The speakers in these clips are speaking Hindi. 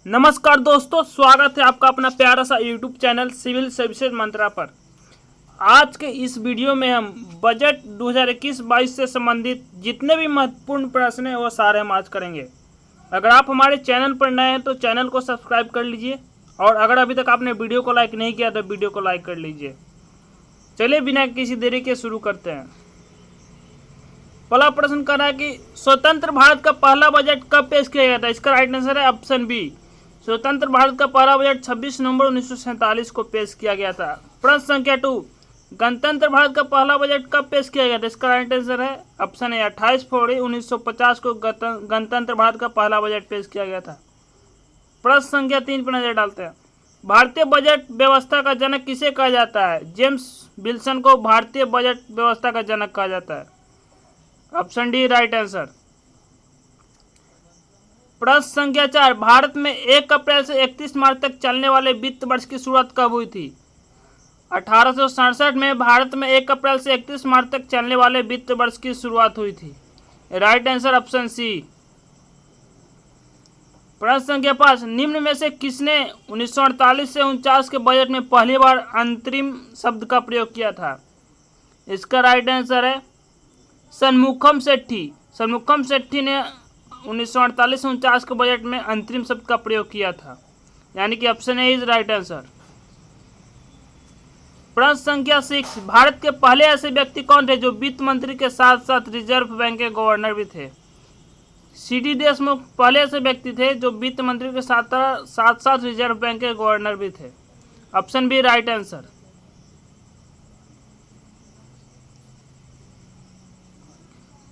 नमस्कार दोस्तों, स्वागत है आपका अपना प्यारा सा यूट्यूब चैनल सिविल सर्विसेज मंत्रा पर। आज के इस वीडियो में हम बजट 2021-22 से संबंधित जितने भी महत्वपूर्ण प्रश्न हैं वो सारे हम आज करेंगे। अगर आप हमारे चैनल पर नए हैं तो चैनल को सब्सक्राइब कर लीजिए और अगर अभी तक आपने वीडियो को लाइक नहीं किया तो वीडियो को लाइक कर लीजिए। चलिए बिना किसी देरी के शुरू करते हैं। पहला प्रश्न कर रहा है कि स्वतंत्र भारत का पहला बजट कब पेश किया गया था। इसका राइट आंसर है ऑप्शन बी। स्वतंत्र भारत का पहला बजट 26 नवंबर 1947 को पेश किया गया था। प्रश्न संख्या 2, गणतंत्र भारत का पहला बजट कब पेश किया गया था। इसका राइट आंसर है ऑप्शन ए 28 फरवरी 1950 को गणतंत्र भारत का पहला बजट पेश किया गया था। प्रश्न संख्या 3 पर नजर डालते हैं। भारतीय बजट व्यवस्था का जनक किसे कहा जाता है। जेम्स विल्सन को भारतीय बजट व्यवस्था का जनक कहा जाता है। Option D right answer. प्रश्न संख्या 4, भारत में 1 अप्रैल से 31 मार्च तक चलने वाले वित्त वर्ष की शुरुआत कब हुई थी। 1867 में भारत में 1 अप्रैल से 31 मार्च तक चलने वाले वित्त वर्ष की शुरुआत हुई थी। Right answer option C. प्रश्न संख्या 5, निम्न में से किसने 1948 से 49 के बजट में पहली बार अंतरिम शब्द का प्रयोग किया था। इसका राइट आंसर है सन्मुखम सेठी। सन्मुखम सेठी ने 1948 से 49 के बजट में अंतरिम शब्द का प्रयोग किया था, यानी कि option A is right answer. प्रश्न संख्या 6, भारत के पहले ऐसे व्यक्ति कौन थे जो वित्त मंत्री के साथ साथ रिजर्व बैंक के गवर्नर भी थे। सीडी देशमुख पहले ऐसे व्यक्ति थे जो वित्त मंत्री के साथ साथ रिजर्व बैंक के गवर्नर भी थे। Option B right answer.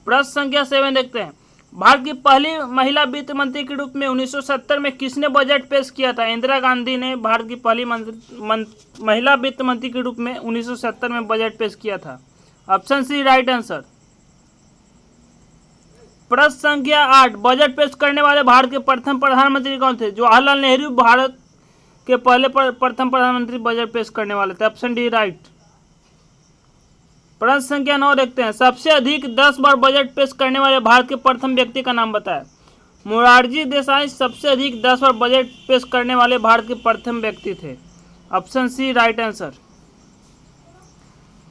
प्रश्न संख्या 7 देखते हैं। भारत की पहली महिला वित्त मंत्री के रूप में 1970 में किसने बजट पेश किया था। इंदिरा गांधी ने भारत की पहली महिला वित्त मंत्री के रूप में 1970 में बजट पेश किया था। Option C right answer. प्रश्न संख्या 8, बजट पेश करने वाले भारत के प्रथम प्रधानमंत्री कौन थे। जवाहरलाल नेहरू भारत के पहले प्रथम प्रधानमंत्री बजट पेश करने वाले थे। Option D right. प्रश्न संख्या 9 देखते हैं। सबसे अधिक 10 बार बजट पेश करने वाले भारत के प्रथम व्यक्ति का नाम बताएं। मोरारजी देसाई सबसे अधिक 10 बार बजट पेश करने वाले भारत के प्रथम व्यक्ति थे। Option C right answer.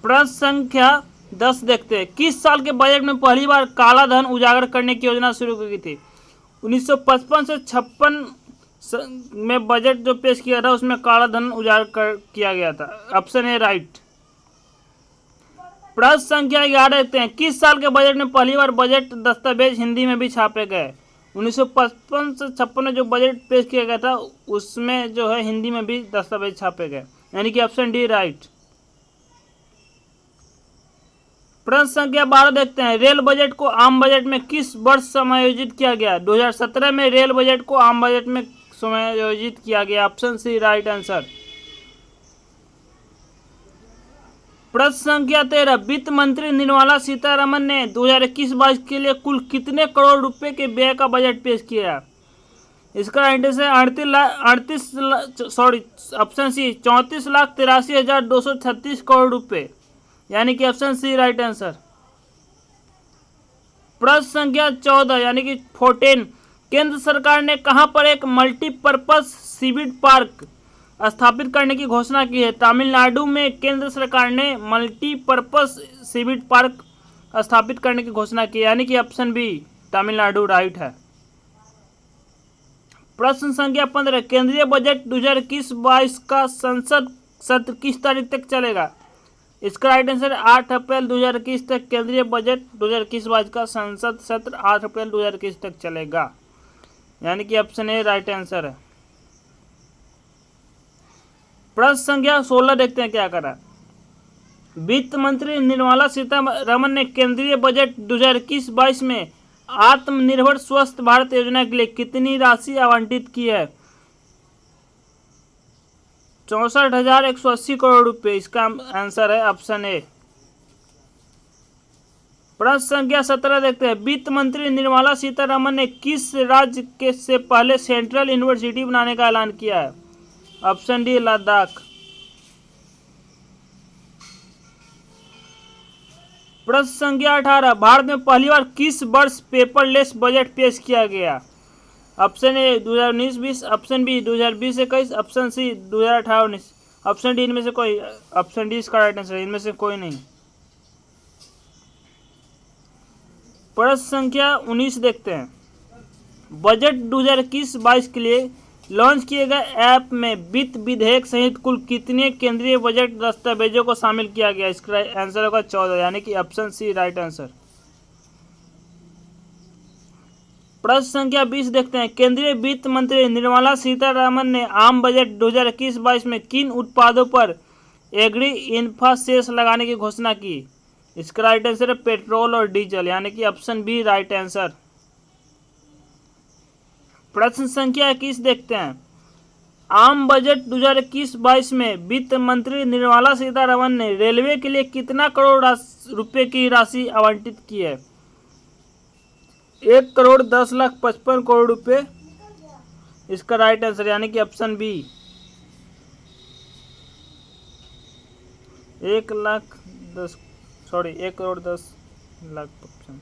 प्रश्न संख्या 10 देखते हैं। किस साल के बजट में पहली बार काला धन उजागर करने की योजना शुरू की गई थी। 1955 से 56 में बजट जो पेश किया था उसमें काला धन उजागर किया गया था। Option A right. प्रश्न संख्या 11 देखते हैं। किस साल के बजट में पहली बार बजट दस्तावेज हिंदी में भी छापे गए। 1955 से 56 में जो बजट पेश किया गया था उसमें जो है हिंदी में भी दस्तावेज छापे गए, यानी कि ऑप्शन डी राइट। प्रश्न संख्या 12 देखते हैं। रेल बजट को आम बजट में किस वर्ष समायोजित किया गया। 2017 में रेल बजट को आम बजट में समायोजित किया गया। Option C right answer. प्रश्न संख्या 13, वित्त मंत्री निर्मला सीतारमण ने 2021-22 के लिए कुल कितने करोड़ रुपए के व्यय का बजट पेश किया। इसका आंसर है 34,83,236 करोड़ रुपए, यानी कि ऑप्शन सी राइट आंसर। प्रश्न संख्या 14 यानी कि 14, केंद्र सरकार ने कहां पर एक मल्टीपर्पज सीवेज पार्क स्थापित करने की घोषणा की है। तमिलनाडु में केंद्र सरकार ने मल्टीपर्पज सीवेज पार्क स्थापित करने की घोषणा की, यानी कि ऑप्शन बी तमिलनाडु राइट है। प्रश्न संख्या 15, केंद्रीय बजट 2021-22 का संसद सत्र किस तारीख तक चलेगा। इसका राइट आंसर 8 अप्रैल 2021 तक केंद्रीय बजट 2021-22 का संसद सत्र 8 अप्रैल 2021 तक चलेगा, यानी कि ऑप्शन ए राइट आंसर है। प्रश्न संख्या 16 देखते हैं क्या करा। वित्त मंत्री निर्मला सीतारमण ने केंद्रीय बजट 2021-22 में आत्मनिर्भर स्वस्थ भारत योजना के लिए कितनी राशि आवंटित की है। 64,180 करोड़ रुपए इसका आंसर है। Option A. प्रश्न संख्या 17 देखते हैं। वित्त मंत्री निर्मला सीतारमण ने किस राज्य के से पहले सेंट्रल यूनिवर्सिटी बनाने का ऐलान किया है। Option D Ladakh. प्रश्न संख्या 18, भारत में पहली बार किस वर्ष पेपरलेस बजट पेश किया गया। Option A 2019-20, option B 2020-21, option C 2018-19, option D इनमें से कोई। ऑप्शन डी इसका राइट आंसर है, इनमें से कोई नहीं। प्रश्न संख्या 19 देखते हैं। बजट 2021-22 के लिए लॉन्च किए गए ऐप में वित्त विधेयक सहित कुल कितने केंद्रीय बजट दस्तावेजों को शामिल किया गया? इसका आंसर होगा 14, यानी कि ऑप्शन सी राइट आंसर। प्रश्न संख्या 20 देखते हैं। केंद्रीय वित्त मंत्री निर्मला सीतारमण ने आम बजट 2021-22 में किन उत्पादों पर एग्री इन्फ्रा सेस लगाने की घोषणा की? इसका राइट आंसर है पेट्रोल और डीजल, यानी कि ऑप्शन बी राइट आंसर। प्रश्न संख्या 21 देखते हैं। आम बजट 2021-22 में वित्त मंत्री निर्मला सीतारमण ने रेलवे के लिए कितना करोड़ रुपए की राशि आवंटित की है? 1,10,55,00,000 रुपए इसका राइट आंसर, यानी कि ऑप्शन बी 1,10,00,000।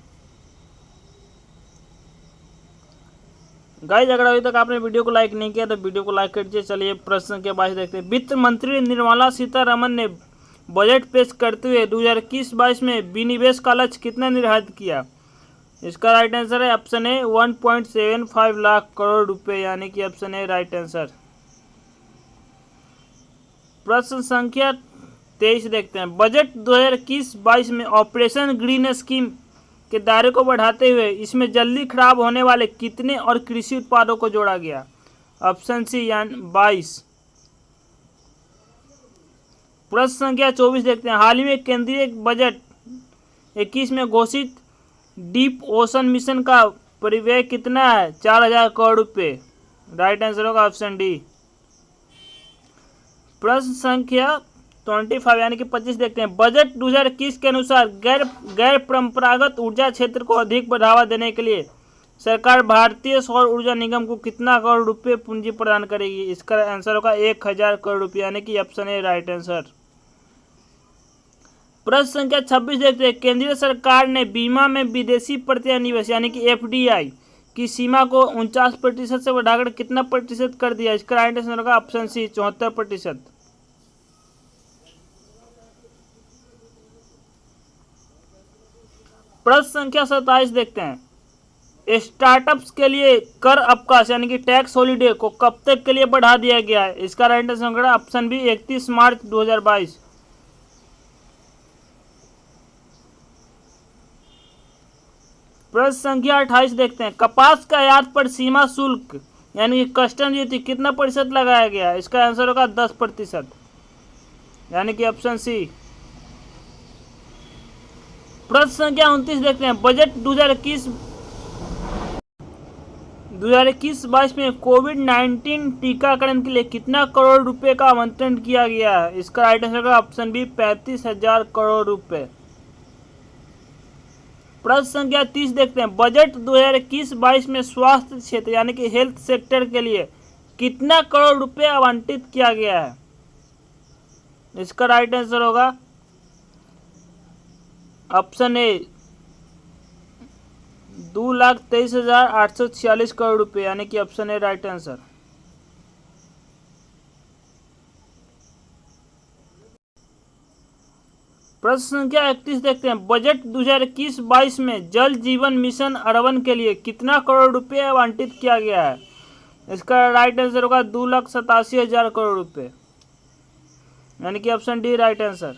गाइस, अगर अभी तक आपने वीडियो को लाइक नहीं किया तो वीडियो को लाइक कर दीजिए। चलिए प्रश्न संख्या 22 देखते हैं। वित्त मंत्री निर्मला सीतारमण ने बजट पेश करते हुए 2021-22 में विनिवेश का लक्ष्य कितना निर्धारित किया? इसका राइट आंसर है ऑप्शन ए 1.75 लाख करोड़ रुपए, यानी कि ऑप्शन ए राइट आंसर। प्रश्न संख्या 23 देखते हैं। बजट 2021-22 में ऑपरेशन ग्रीन स्कीम के दायरे को बढ़ाते हुए इसमें जल्दी खराब होने वाले कितने और कृषि उत्पादों को जोड़ा गया? Option C 22। प्रश्न संख्या 24 देखते हैं। हाल ही में केंद्रीय बजट 21 में घोषित डीप ओशन मिशन का परिव्यय कितना है? 4,000 करोड़ रुपए, राइट आंसर होगा ऑप्शन डी। प्रश्न संख्या 25 यानी कि 25 देखते हैं। बजट 2021 के अनुसार गैर परंपरागत ऊर्जा क्षेत्र को अधिक बढ़ावा देने के लिए सरकार भारतीय सौर ऊर्जा निगम को कितना करोड़ रुपए पूंजी प्रदान करेगी? इसका आंसर होगा 1,000 करोड़ रुपए, यानी कि ऑप्शन ए राइट आंसर। प्रश्न संख्या 26 देखते हैं। केंद्रीय सरकार ने बीमा में विदेशी प्रत्यक्ष निवेश यानी कि एफडीआई की सीमा को 49% से बढ़ाकर कितना प्रतिशत कर दिया? इसका राइट आंसर होगा ऑप्शन सी 74%। प्रश्न संख्या 27 देखते हैं। स्टार्टअप्स के लिए कर अवकाश यानी कि टैक्स हॉलीडे को कब तक के लिए बढ़ा दिया गया है? इसका राइट आंसर होगा ऑप्शन बी 31 मार्च 2022। प्रश्न संख्या 28 देखते हैं। कपास का आयात पर सीमा शुल्क यानी कि कस्टम ड्यूटी कितना प्रतिशत लगाया गया है? इसका आंसर होगा 10%, यानी कि ऑप्शन सी। प्रश्न संख्या 29 देखते हैं। बजट 2021-22 में कोविड-19 टीकाकरण के लिए कितना करोड़ रुपए का आवंटन किया गया है? इसका राइट आंसर होगा ऑप्शन बी 35,000 करोड़ रुपए। प्रश्न संख्या 30 देखते हैं। बजट 2021-22 में स्वास्थ्य क्षेत्र यानी कि हेल्थ सेक्टर के लिए कितना करोड़ रुपए आवंटित किया गया है? इसका राइट आंसर होगा ऑप्शन ए 2,23,846 करोड़ रुपए, यानी कि ऑप्शन ए राइट आंसर। प्रश्न संख्या 31 देखते हैं। बजट 2021-22 में जल जीवन मिशन अरवन के लिए कितना करोड़ रुपए आवंटित किया गया है? इसका राइट आंसर होगा 2,87,000 करोड़ रुपए, यानी कि ऑप्शन डी राइट आंसर।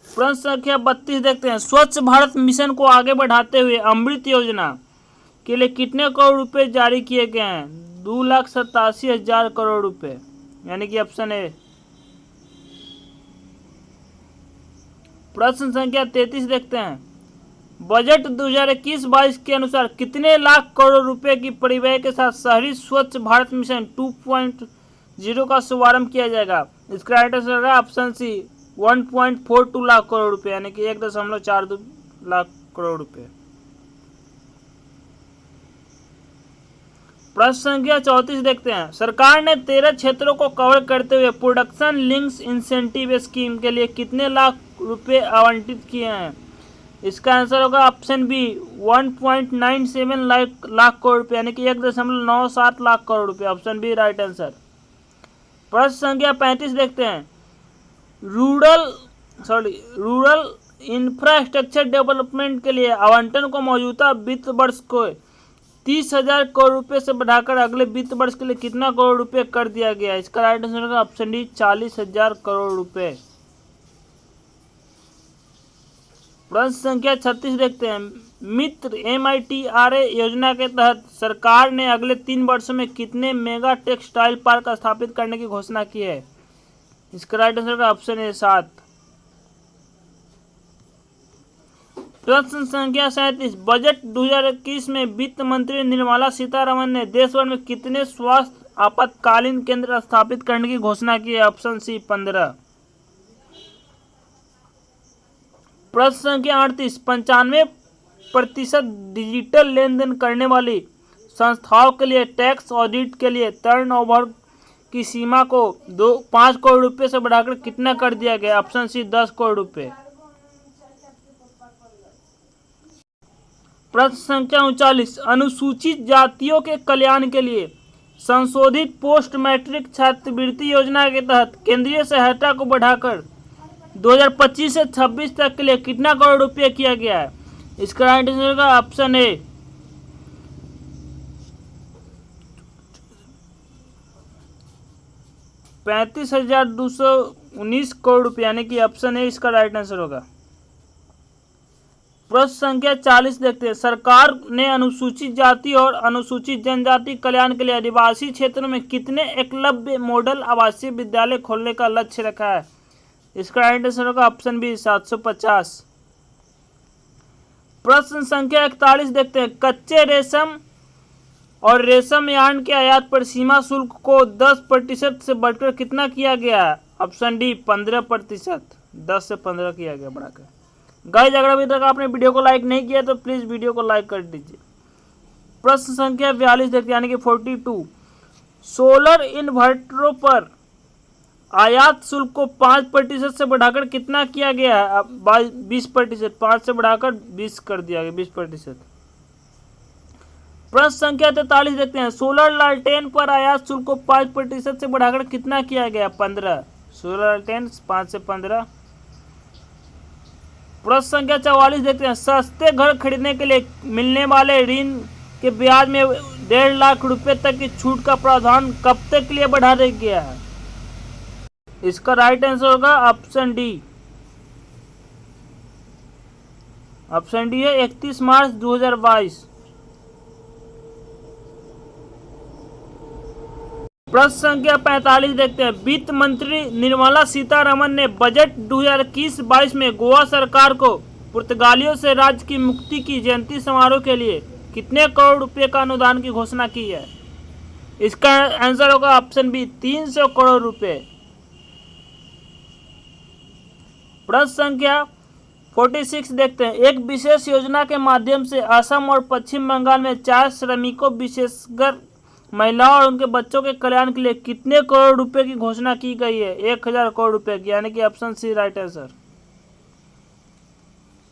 प्रश्न संख्या 32 देखते हैं। स्वच्छ भारत मिशन को आगे बढ़ाते हुए अमृत योजना के लिए कितने करोड़ रुपए जारी किए गए हैं? 2,87,000 करोड़ रुपए, यानी कि ऑप्शन ए। प्रश्न संख्या 33 देखते हैं। बजट 2021-22 के अनुसार कितने लाख करोड़ रुपए की परिव्यय के साथ शहरी स्वच्छ भारत मिशन 2.0 का शुभारंभ किया जाएगा? इसका राइट आंसर है ऑप्शन सी 1.42 लाख करोड़ रुपए, यानी कि 1.42 लाख करोड़ रुपए। प्रश्न संख्या 34 देखते हैं। सरकार ने 13 क्षेत्रों को कवर करते हुए प्रोडक्शन लिंक्स इंसेंटिव स्कीम के लिए कितने लाख रुपए आवंटित किए हैं? इसका आंसर होगा ऑप्शन बी 1.97 लाख करोड़ रुपये, यानी कि 1.97 लाख करोड़ रुपये। Option B right answer. प्रश्न संख्या 35 देखते हैं। रूरल इंफ्रास्ट्रक्चर डेवलपमेंट के लिए आवंटन को मौजूदा वित्त वर्ष को 30,000 करोड़ रुपए से बढ़ाकर अगले वित्त वर्ष के लिए कितना करोड़ रुपए कर दिया गया है? इसका राइट आंसर होगा ऑप्शन डी 40,000 करोड़ रुपए। प्रश्न संख्या 36 देखते हैं। मित्र MITRA योजना के तहत सरकार ने अगले 3 वर्षों में कितने मेगा टेक्सटाइल पार्क स्थापित करने की घोषणा की है? इसका राइट आंसर होगा ऑप्शन ए 7। प्रश्न संख्या 37। बजट 2021 में वित्त मंत्री निर्मला सीतारमण ने देश भर में कितने स्वास्थ्य आपातकालीन केंद्र स्थापित करने की घोषणा की है? Option C 15। प्रश्न संख्या 38। 95% डिजिटल लेन देन करने वाली संस्थाओं के लिए टैक्स ऑडिट के लिए टर्नओवर की सीमा को 5 करोड़ रुपए से बढ़ाकर कितना कर दिया गया? ऑप्शन सी 10 करोड़ रुपए। प्रश्न संख्या 39। अनुसूचित जातियों के कल्याण के लिए संशोधित पोस्ट मैट्रिक छात्रवृत्ति योजना के तहत केंद्रीय सहायता को बढ़ाकर 2025 से 26 तक के लिए कितना करोड़ रुपये किया गया है? इसका राइट आंसर होगा ऑप्शन ए 35,219 करोड़ रुपये, यानी कि ऑप्शन ए इसका राइट आंसर होगा। प्रश्न संख्या 40 देखते हैं। सरकार ने अनुसूचित जाति और अनुसूचित जनजाति कल्याण के लिए आदिवासी क्षेत्रों में कितने एकलव्य मॉडल आवासीय विद्यालय खोलने का लक्ष्य रखा है? इसका राइट आंसर होगा ऑप्शन बी 750। प्रश्न संख्या 41 देखते हैं। कच्चे रेशम और रेशम यार्न के आयात पर सीमा शुल्क को 10% से बढ़कर कितना किया गया है? Option D 15%। 10 से 15 किया गया बढ़ाकर। गाइस अगर अभी तक आपने वीडियो को लाइक नहीं किया तो प्लीज वीडियो को लाइक कर दीजिए। प्रश्न संख्या 42 देखते हैं, यानी कि 42। सोलर इन्वर्टरों पर आयात शुल्क को 5% से बढ़ाकर कितना किया गया है? 20%। 5 से बढ़ाकर 20 कर दिया गया, 20%। प्रश्न संख्या 43 देखते हैं। सोलर लालटेन पर आयात शुल्क को 5% से बढ़ाकर कितना किया गया? 15। सोलर लालटेन 5 से 15। प्रश्न संख्या 44 देखते हैं। सस्ते घर खरीदने के लिए मिलने वाले ऋण के ब्याज में 1.5 लाख रुपए तक की छूट का प्रावधान कब तक के लिए बढ़ा दिया गया है? इसका राइट आंसर होगा ऑप्शन डी। ऑप्शन डी है 31 मार्च 2022। प्रश्न संख्या 45 देखते हैं। वित्त मंत्री निर्मला सीतारमण ने बजट 2021-22 में गोवा सरकार को पुर्तगालियों से राज्य की मुक्ति की जयंती समारोह के लिए कितने करोड़ रुपए का अनुदान की घोषणा की है? इसका आंसर होगा ऑप्शन बी 300 करोड़ रुपए। प्रश्न संख्या 46 देखते हैं। एक विशेष योजना के माध्यम से असम और पश्चिम बंगाल में 4 श्रमिकों विशेषकर महिलाओं और उनके बच्चों के कल्याण के लिए कितने करोड़ रुपए की घोषणा की गई है? 1000 करोड़ रुपए की, यानी कि ऑप्शन सी राइट आंसर।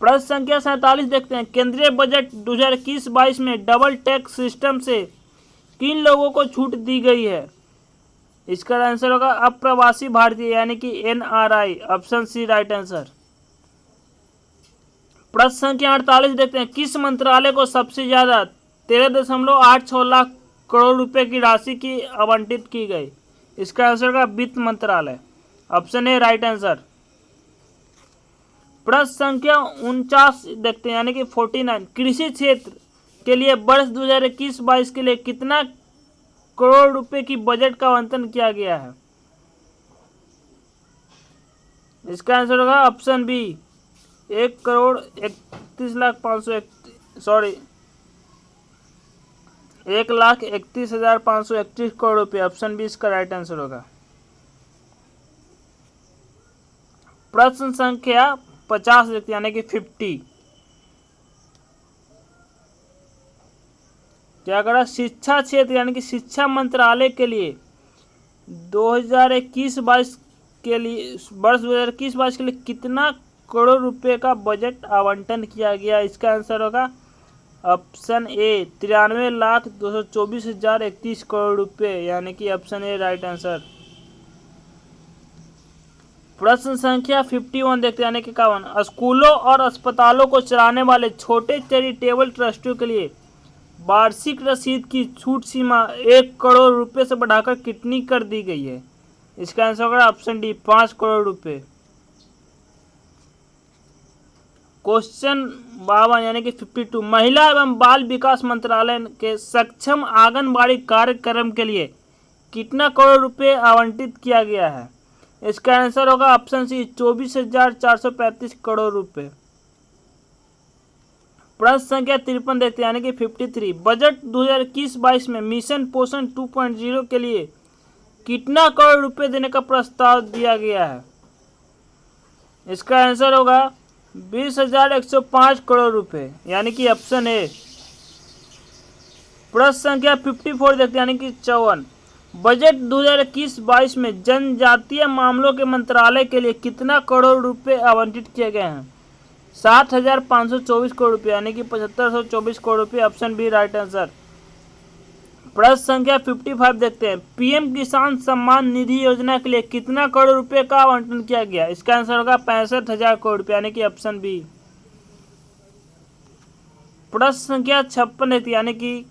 प्रश्न संख्या 47 देखते हैं। केंद्रीय बजट 2021-22 में डबल टैक्स सिस्टम से किन लोगों को छूट दी गई है? इसका आंसर होगा अप्रवासी भारतीय, यानी कि NRI। Option C right answer. प्रश्न संख्या 48 देखते हैं। किस मंत्रालय को सबसे ज्यादा 13.86 लाख करोड़ रुपए की राशि की आवंटित की गई? इसका आंसर होगा वित्त मंत्रालय। Option A right answer. प्रश्न संख्या 49 देखते हैं, यानी कि 49। कृषि क्षेत्र के लिए वर्ष 2021-22 के लिए कितना करोड़ रुपए की बजट का आवंटन किया गया है? इसका आंसर होगा ऑप्शन बी 1,31,531 करोड़ रुपए। ऑप्शन बी इसका राइट आंसर होगा। प्रश्न संख्या 50 देखते हैं, यानी कि 50। क्या करा? शिक्षा क्षेत्र यानी कि शिक्षा मंत्रालय के लिए 2021-22 के लिए वर्ष 2021-22 के लिए कितना करोड़ रुपए का बजट आवंटन किया गया। इसका आंसर होगा ऑप्शन ए 93,224,031 करोड़ रुपए, यानी कि ऑप्शन ए राइट आंसर। प्रश्न संख्या 51 देखते हैं, यानी कि 51। स्कूलों और अस्पतालों को चलाने वाले छोटे चैरिटेबल ट्रस्टों के लिए वार्षिक रसीद की छूट सीमा 1 करोड़ रुपए से बढ़ाकर कितनी कर दी गई है? इसका आंसर होगा ऑप्शन डी 5 करोड़ रुपए। क्वेश्चन 52 यानी कि 52। महिला एवं बाल विकास मंत्रालय के सक्षम आंगनबाड़ी कार्यक्रम के लिए कितना करोड़ रुपए आवंटित किया गया है? इसका आंसर होगा ऑप्शन सी 24,435 करोड़ रुपए। प्रश्न संख्या 53 देखते हैं, यानी कि 53। बजट 2021-22 में मिशन पोषण 2.0 के लिए कितना करोड़ रुपए देने का प्रस्ताव दिया गया है? इसका आंसर होगा 20,105 करोड़ रुपए, यानी कि ऑप्शन ए। प्रश्न संख्या 54 देखते हैं, यानी कि 54। बजट 2021-22 में जनजातीय मामलों के मंत्रालय के लिए कितना करोड़ रुपए आवंटित किए गए हैं? 7,524 करोड़ रुपए, यानी कि 7,524 करोड़ रुपए, ऑप्शन बी राइट आंसर। प्रश्न संख्या 55 देखते हैं। पीएम किसान सम्मान निधि योजना के लिए कितना करोड़ रुपए का आवंटन किया गया? इसका आंसर होगा 65,000 करोड़ रुपए, यानी कि ऑप्शन बी। प्रश्न संख्या 56 देखते हैं, यानी कि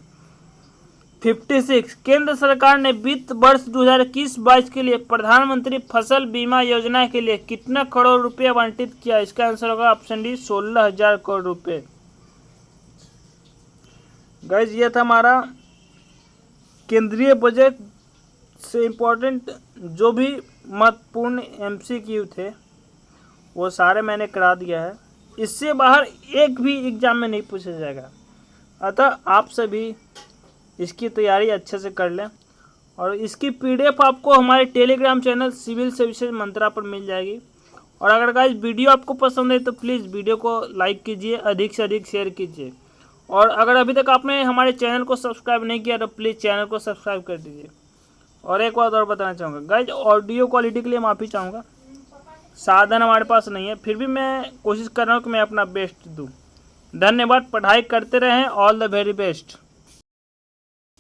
56। केंद्र सरकार ने वित्त वर्ष 2021-22 के लिए प्रधानमंत्री फसल बीमा योजना के लिए कितना करोड़ रुपए आवंटित किया? इसका आंसर होगा ऑप्शन डी 16,000 करोड़ रुपए। गाइस, ये था हमारा केंद्रीय बजट से इम्पोर्टेंट जो भी महत्वपूर्ण एमसीक्यू थे वो सारे मैंने करा दिया है। इससे बाहर एक भी एग्जाम में नहीं पूछा जाएगा, अतः आप सभी इसकी तैयारी अच्छे से कर लें। और इसकी पीडीएफ आपको हमारे टेलीग्राम चैनल सिविल सर्विसेज मंत्रा पर मिल जाएगी। और अगर गाइस वीडियो आपको पसंद है तो प्लीज़ वीडियो को लाइक कीजिए, अधिक से अधिक शेयर कीजिए। और अगर अभी तक आपने हमारे चैनल को सब्सक्राइब नहीं किया तो प्लीज़ चैनल को सब्सक्राइब कर दीजिए। और एक बात और बताना चाहूँगा गाइस, ऑडियो क्वालिटी के लिए माफ़ी चाहूँगा, साधन हमारे पास नहीं है, फिर भी मैं कोशिश कर रहा हूँ कि मैं अपना बेस्ट दूँ। धन्यवाद, पढ़ाई करते रहें, ऑल द वेरी बेस्ट।